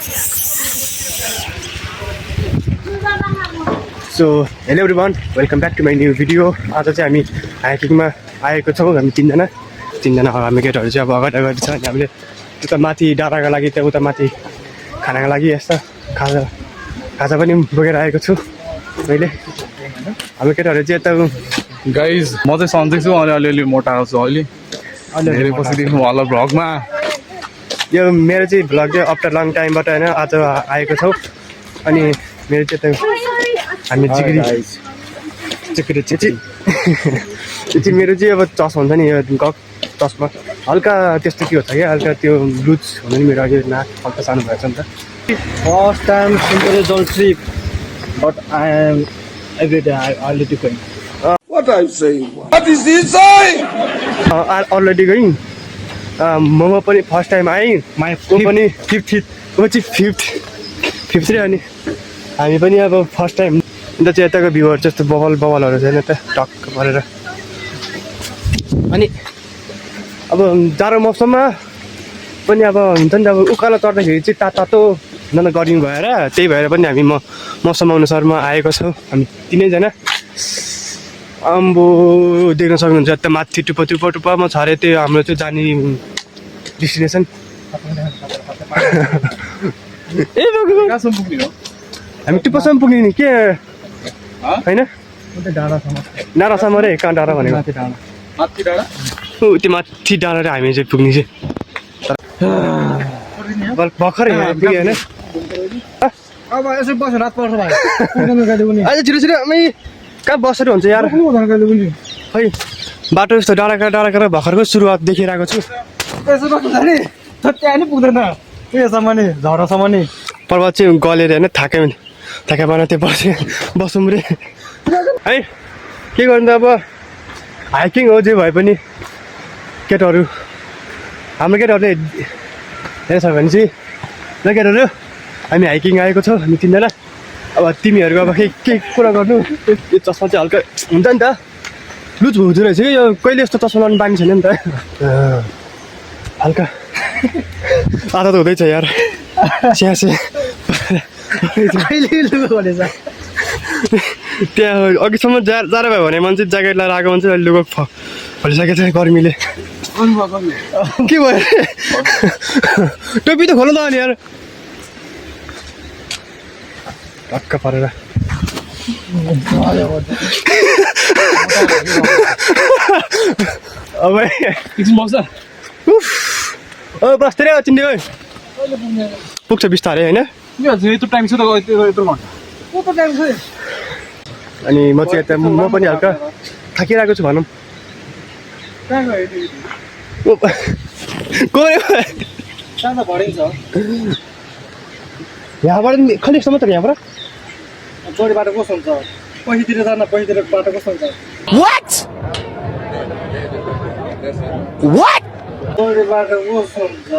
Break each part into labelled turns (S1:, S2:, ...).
S1: So hello everyone, welcome back to my new video. आज चाहिँ हामी हाइकिङमा आएको छौँ। हामी तीनजना हामी केटाहरू चाहिँ अब अगाडि अगाडि छ। अनि हामीले उता माथि डाँडाको लागि त्यहाँ उता माथि खानाको लागि यस्ता खाजा पनि बोकेर आएको छु मैले। हामी केटाहरू चाहिँ यता
S2: गाइज म चाहिँ सन्चै छु अनि अलिअलि मोटाएको छु अहिले। धेरै पछि देख्नु होला भ्लगमा।
S1: यो मेरो चाहिँ भ्लग चाहिँ आफ्टर लङ टाइमबाट होइन आज आएको छौँ। अनि मेरो चाहिँ हामी चिक्री मेरो चाहिँ अब चस हुन्छ नि यो गक चसमा हल्का त्यस्तो के हुन्छ क्या, हल्का त्यो लुज हुनु नि मेरो अघि नाक हल्का सानो भएछ नि त।
S3: First time simple trip, but I am every day already going.
S4: What are you saying? What is he saying?
S1: Already गयौँ। मोमो पनि फर्स्ट टाइम आएँ। को पनि फिफ्थ रे। अनि हामी पनि अब फर्स्ट टाइम अन्त चाहिँ यताको भ्यूहरू जस्तो बबलहरू छैन त टक्क परेर। अनि अब जाडो मौसममा पनि अब हुन्छ नि, अब उकालो चढ्दाखेरि चाहिँ तातो न गर्मी भएर त्यही भएर पनि हामी मौसम अनुसारमा आएको छौँ। हामी तिनैजना अम्बो देख्न सक्नुहुन्छ यता माथि टुप्पोमा छ अरे त्यो हाम्रो चाहिँ जाने डेस्टिनेसन। हामी टुप्पोसम्म पुग्ने नि के होइन, डाँडासम्म रे। कहाँ डाँडा भनेको त्यो माथि डाँडा रे हामी चाहिँ पुग्ने चाहिँ। भर्खरै पुग्यो होइन।
S3: अब यसो बस्यो रात पर्छ भाइ।
S1: आज छिटो कहाँ बसेर हुन्छ यार। खै बाटो यस्तो डाँडा भर्खरको सुरुवात देखिरहेको छु।
S3: यसो बस्छ नि त्यहाँ नि पुग्दैन उयोसम्म नि झरसम्म नि।
S1: पर्वत चाहिँ गलेर होइन थाके भएन त्यो बसौँ रे है। के गर्नु त अब हाइकिङ हो जे भए पनि केटाहरू हाम्रो केटाहरूले हेर्छ भने चाहिँ ल केटाहरू हामी हाइकिङ आएको छौँ हामी तिनजना। अब तिमीहरूको अब के कुरा गर्नु, यो चस्मा चाहिँ हल्का हुन्छ नि त लुज हुँदो रहेछ कि। यो कहिले यस्तो चस्मा लाउनु बानी छैन नि त। हल्का आधा त हुँदैछ यार। त्यहाँ अघिसम्म जाडो भयो भने मान्छे ज्याकेट लगाएर आएको मान्छे अहिले लुगा फलिसकेको छ गर्मीले। के भयो टोपी त खोल्नु त अनि यार टक्क परेर। अब बस्दै चिन्ने गयो पुग्छ बिस्तारै होइन। अनि म चाहिँ यता म पनि हल्का थाकिरहेको छु भनौँ। यहाँबाट खलिकसम्म त यहाँबाट
S3: जोडी बाटो कस्तो हुन्छ, पैसातिर जान पैसातिर बाटो कस्तो हुन्छ। जोडी बाटो कस्तो हुन्छ,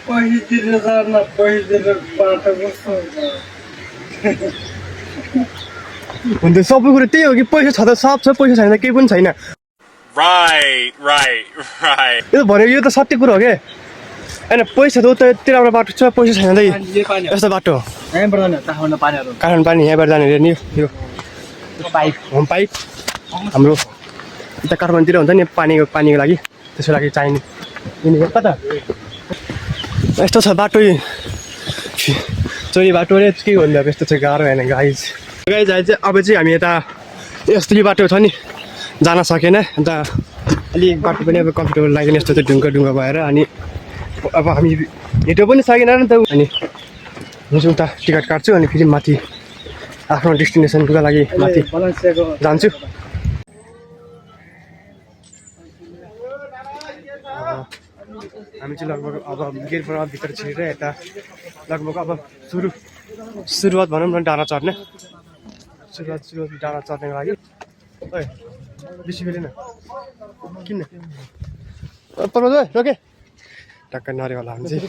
S3: पैसातिर जान पैसातिर बाटो कस्तो
S1: हुन्छ। सबै कुरो त्यही हो कि पैसा छ त सब छ, पैसा छैन केही पनि छैन।
S5: Right.
S1: यो भनेको यो त सत्य कुरो हो क्या होइन। पैसा त उतातिर एउटा बाटो छ, पैसा छैन त यस्तो बाटो हो। काठमाडौँ पानी यहाँबाट जाने अरे नि यो होम पाइप हाम्रो उता काठमाडौँतिर हुन्छ नि पानीको लागि, त्यसको लागि चाहिने कता यस्तो छ बाटो। चोरी बाटो रे के भन्नु अब यस्तो चाहिँ गाह्रो होइन गाइज चाहिँ। अब चाहिँ हामी यता यस्तो यो बाटो छ नि जान सकेन। अन्त अलिक बाटो पनि अब कम्फर्टेबल लाग्यो यस्तो चाहिँ ढुङ्गा भएर। अनि अब हामी हिँड्नु पनि सकेन नि त। अनि म चाहिँ उता टिकट काट्छु अनि फेरि माथि आफ्नो डेस्टिनेसनको लागि माथि जान्छु। हामी चाहिँ लगभग अब गेटबाट भित्र छिरेर यता लगभग अब सुरुवात भनौँ न डाँडा चढ्ने सुरुवात डाँडा चढ्नको लागि। ओए बेसी बेलेन किन पर्वत ओए रोके टक्क नरे होला हामी चाहिँ।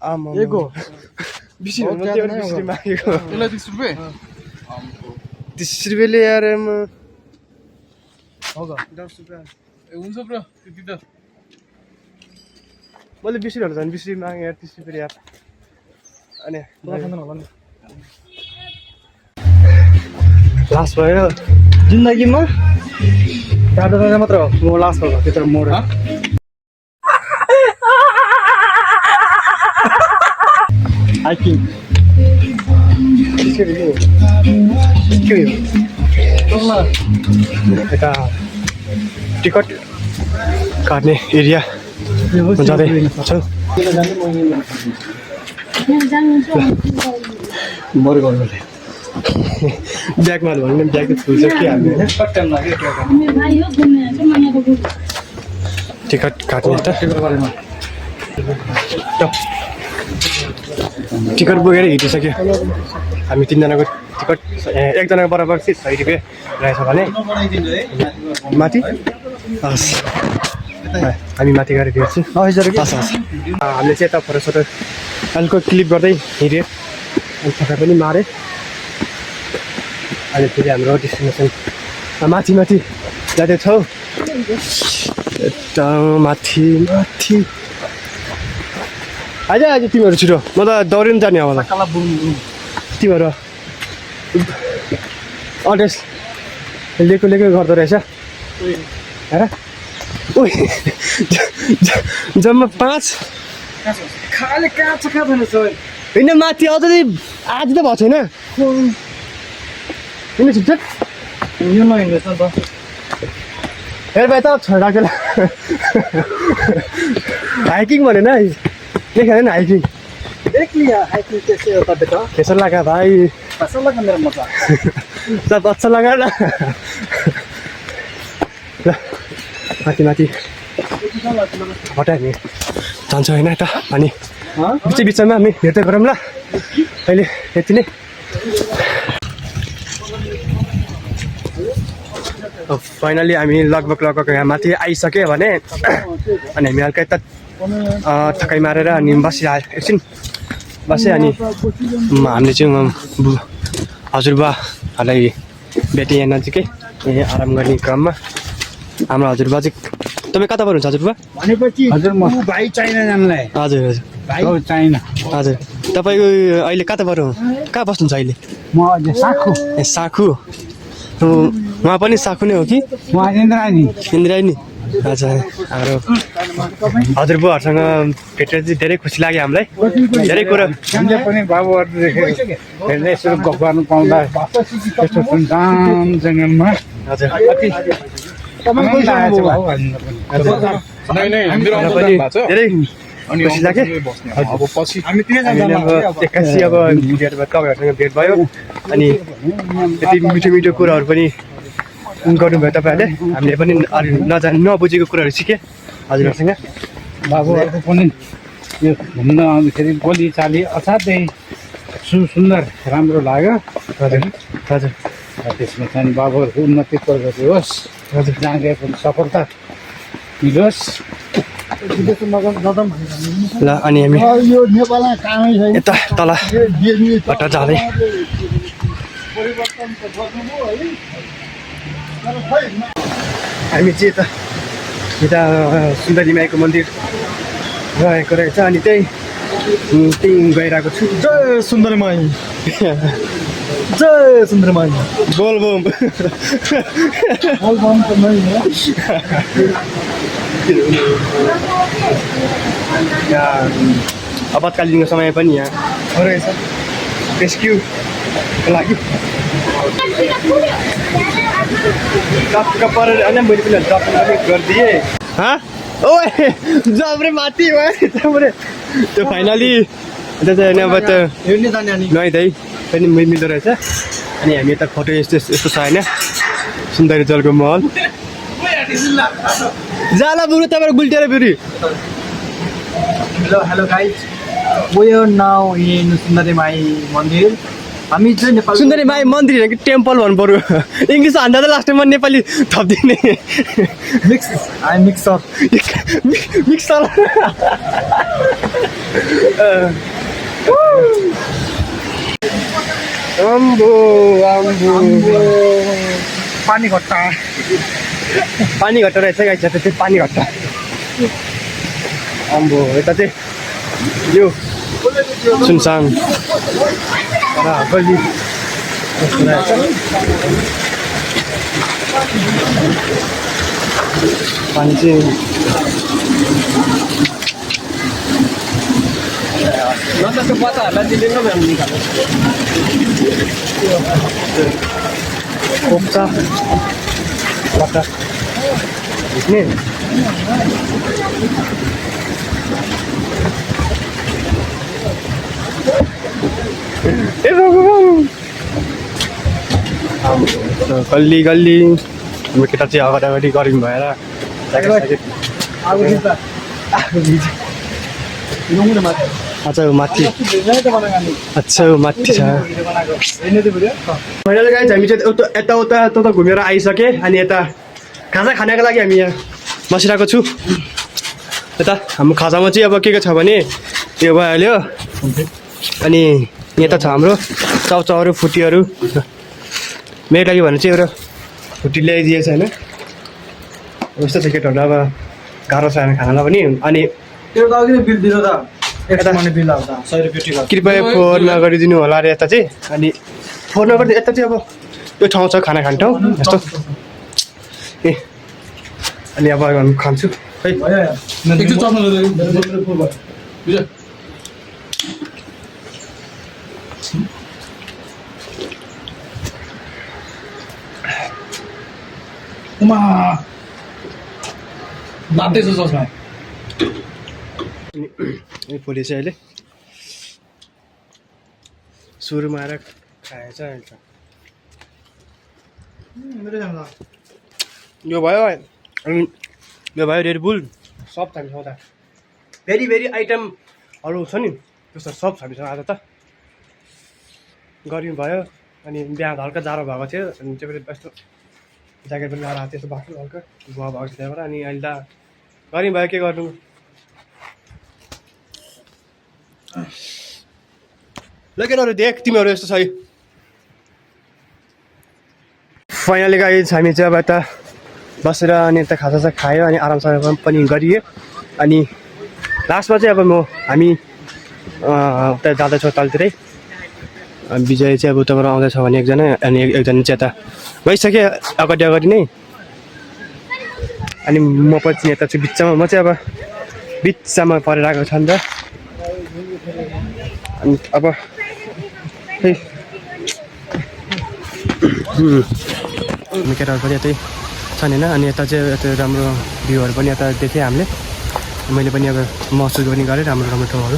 S1: आमा बेसी मागेको 30 रुपियाँले यार
S2: हुन्छ ब्रो त्यति त
S1: मैले 20 रुपियाँ झन् 20 रुपियाँ मागेँ यार 30 रुपियाँ यार अनि लास्ट भयो
S3: जिन्दगीमा टाढो टाढो मात्र हो म लास्ट भएको त्यत्रो मोड हाइकिङ
S1: यता टिकट काट्ने एरिया जाँदै छौँ
S3: मर गर्नुले
S1: ब्यागमा भन्ने ब्याग त फुल्छ के हाल्ने होइन टिकट काट्ने त टिकट बोकेर हिँडिसक्यो हामी तिनजनाको टिकट एकजनाको बराबर 6 रुपियाँ रहेछ भने माथि हस् हामी माथि गएर भेट्छु हस् हामीले चाहिँ यता फोटोसोटो अलिक क्लिक गर्दै हिँड्यो अनि थका पनि मारे अहिले फेरि हाम्रो डेस्टिनेसन माथि माथि जाँदैछौँ यता माथि माथि आज तिमीहरू छिटो म त दौडिनु जाने होला तिमीहरू अड्रेस लिएको गर्दो रहेछ हेर ओइ जम्मा 5
S3: खाली कहाँ छ
S1: होइन माथि अझै आज त भएको छैन किन छिट्छ
S3: यो नहिँड्दैछ नि त
S1: हेर भाइ त छोड्राखेर हाइकिङ भनेन है देखाएन हाइकिङ
S3: एक्लै हाइकिङ त्यसै हो तपाईँ त
S1: कैसा लगा भाइ
S3: कसो लाग्यो मेरो मजा
S1: सब अच्छा लगा न ल माथि माथि हटायो नि जान्छ होइन यता अनि बिचमा हामी हेर्दै गरौँ ल अहिले यति नै फाइनली हामी लगभग यहाँ माथि आइसक्यो भने अनि हामी हल्का यता थकाइ मारेर अनि बसिरह्यो एकछिन बसेँ अनि हामीले चाहिँ हजुरबालाई भेटेँ यहाँ नजिकै यहाँ आराम गर्ने क्रममा हाम्रो हजुरबा चाहिँ तपाईँ कताबाट हुन्छ हजुरबा
S3: भनेपछि हजुर म भाइ चाइना जानलाई
S1: हजुर हजुर
S3: भाइ चाइना
S1: हजुर तपाईँको अहिले कताबाट हो कहाँ बस्नुहुन्छ अहिले
S3: म अहिले साखु
S1: ए साखु उहाँ पनि साखु नै हो कि
S3: उहाँ इन्द्रायणी
S1: इन्द्रायणी हजुर हाम्रो हजुरबुवाहरूसँग भेटेर चाहिँ धेरै खुसी लाग्यो हामीलाई धेरै कुरा
S3: हामीले पनि बाबुहरू देखेर हेर्दै यसो गफ गर्नु पाउँदा यस्तो सुनसान जङ्गलमा
S1: हजुर
S3: कति
S1: धेरै खुसी लाग्यो
S2: अब पछि
S1: हामीले अब एक्कासी अब तपाईँहरूसँग भेट भयो अनि यति मिठो मिठो कुराहरू पनि गर्नुभयो तपाईँहरूले हामीले पनि नजाने नबुझेको कुराहरू सिकेँ हजुरहरूसँग
S3: बाबुहरूको पनि यो घुम्न आउँदाखेरि बोली चाली असाध्यै सुन्दर राम्रो लाग्यो
S1: हजुर हजुर
S3: त्यसमा चाहिँ बाबुहरूको उन्नति प्रगति होस्
S1: हजुर
S3: जहाँ गए पनि सफलता मिलोस्
S1: ल अनि हामी यता तलबाट जाँदै हामी चाहिँ यता सुन्दरी माईको मन्दिर रहेको रहेछ अनि त्यही गइरहेको छु
S3: जय सुन्दरमाई जय सुन्दरमाई
S1: बोलबम आपतकालीनको समय पनि यहाँ रहेछ रेस्क्युको लागि टक्क परेर होइन मैले पनि जप पनि गरिदिएँ ओ जबरे माथि भयो जबरे त्यो फाइनली त्यो चाहिँ अब त
S3: हेर्ने जाने अनि
S1: नुहाइधुवाइ पनि मिल्दो रहेछ अनि हामी यता फोटो यस्तो यस्तो छ होइन सुन्दरी जलको महल जाला बुढो तपाईँको गुल्टेर फेरि
S3: hello guys we are now in Sundarimai Mandir हामी चाहिँ नेपाल
S1: सुन्दरी माई मन्दिर होइन कि टेम्पल भन्नु पऱ्यो इङ्ग्लिस हान्दा त लास्ट टाइममा नेपाली थपिदिने
S3: मिक्सर
S1: मिक्सर अम्बो अम्बो
S3: पानी घट्टा
S1: पानी घट्टा रहेछ गाइस त्यो पानी घट्टा अम्बो यता चाहिँ यो सुनसान गल्ली कस्तो रहेछ पानी चाहिँ खोप्चा बट्टा भिज्ने ए भगवान गल्ली गल्ली केटा चाहिँ अगाडि अगाडि गरिम भएर अच्छा माथि अच्छा माथि छ फाइनली गाइज हामी चाहिँ यता घुमेर आइसकेँ अनि यता खाजा खानको लागि हामी यहाँ बसिरहेको छु यता हाम्रो खाजामा चाहिँ अब के छ भने यो भइहाल्यो अनि यता छ हाम्रो चाउचाउहरू फुटीहरू मेरो लागि भने चाहिँ एउटा फुटी ल्याइदिएछ होइन यस्तो छ केटाहरू अब गाह्रो छ खानालाई पनि अनि कृपया फोन नगरिदिनु होला अरे यता चाहिँ अनि फोन नगरिदिनु यता चाहिँ अब यो ठाउँ छ खाना खाने ठाउँ यस्तो ए अनि अब हामी खान्छु है भोलि चाहिँ अहिले सुरुमा आएर खाएछ अहिले यो भयो अनि यो भयो रेड बुल सब छ हामीसँग त भेरी भेरी आइटमहरू छ नि त्यस्तो सब छ हामीसँग आज त गर्मी भयो अनि बिहा हल्का जाडो भएको थियो अनि त्यो पनि यस्तो ज्याकेट पनि लगाएर त्यस्तो भएको हल्का भुवा भएको थियो त्यहाँबाट अनि अहिले त गर्मी भयो के गर्नु लगेनहरू देख तिमीहरू यस्तो छ है फाइनली गाइज हामी चाहिँ अब यता बसेर अनि यता खाजा खायो अनि आरामसँग पनि गरियो अनि लास्टमा चाहिँ अब हामी उता जाँदैछौँ तलतिरै विजय चाहिँ अब उताबाट आउँदैछ भने एकजना अनि एकजना चाहिँ यता गइसक्यो अगाडि अगाडि नै अनि म पछि यता चाहिँ बिचमा म चाहिँ अब बिचमा परेर आएको छ नि त अनि अब केटाहरू पनि यतै छन् होइन अनि यता चाहिँ यता राम्रो भ्यूहरू पनि यता देखेँ हामीले मैले पनि अब महसुस पनि गरेँ राम्रो राम्रो ठाउँहरू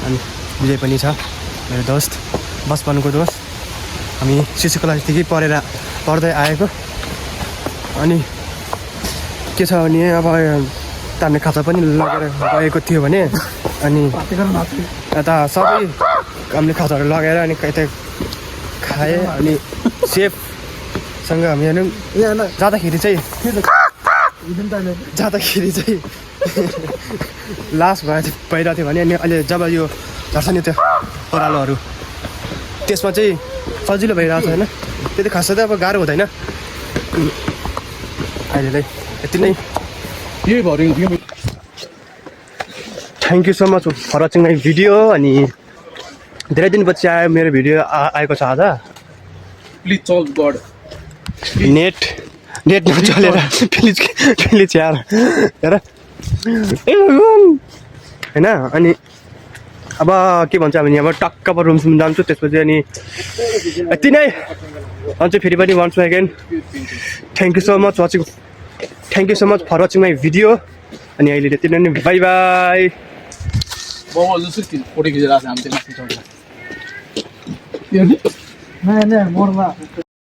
S1: अनि विजय पनि छ मेरो दोस्त बचपनको दोस्त हामी शिशु क्लासदेखि पढ्दै आएको अनि के छ भने अब तान्ने खाजा पनि लगेर गएको थियो भने अनि यता सबै हामीले खाजाहरू लगाएर अनि यता खाएँ अनि सेफसँग हामी जाँदाखेरि चाहिँ लास भइरहेको थियो भने अनि अहिले जब यो झर्छ नि त्यो ओह्रालोहरू त्यसमा चाहिँ सजिलो भइरहेको छ होइन त्यति खासै त अब गाह्रो हुँदैन अहिले चाहिँ यति नै
S2: यही भयो
S1: thank you so much for watching my video अनि धेरै दिनपछि आयो मेरो भिडियो आएको छ आज
S2: प्लिज चल गड
S1: नेट नचलेर प्लिज यार हेर ए भगवान होइन अनि अब के भन्छ हामी यहाँबाट टक्क अब रुमसम्म जान्छु त्यसपछि अनि यति नै अन्त फेरि पनि भन्छु again thank you so much for watching my video अनि अहिले त्यति नै बाई बाई
S2: बाबा जस्तो फोटो खिचेर आएको छ हामी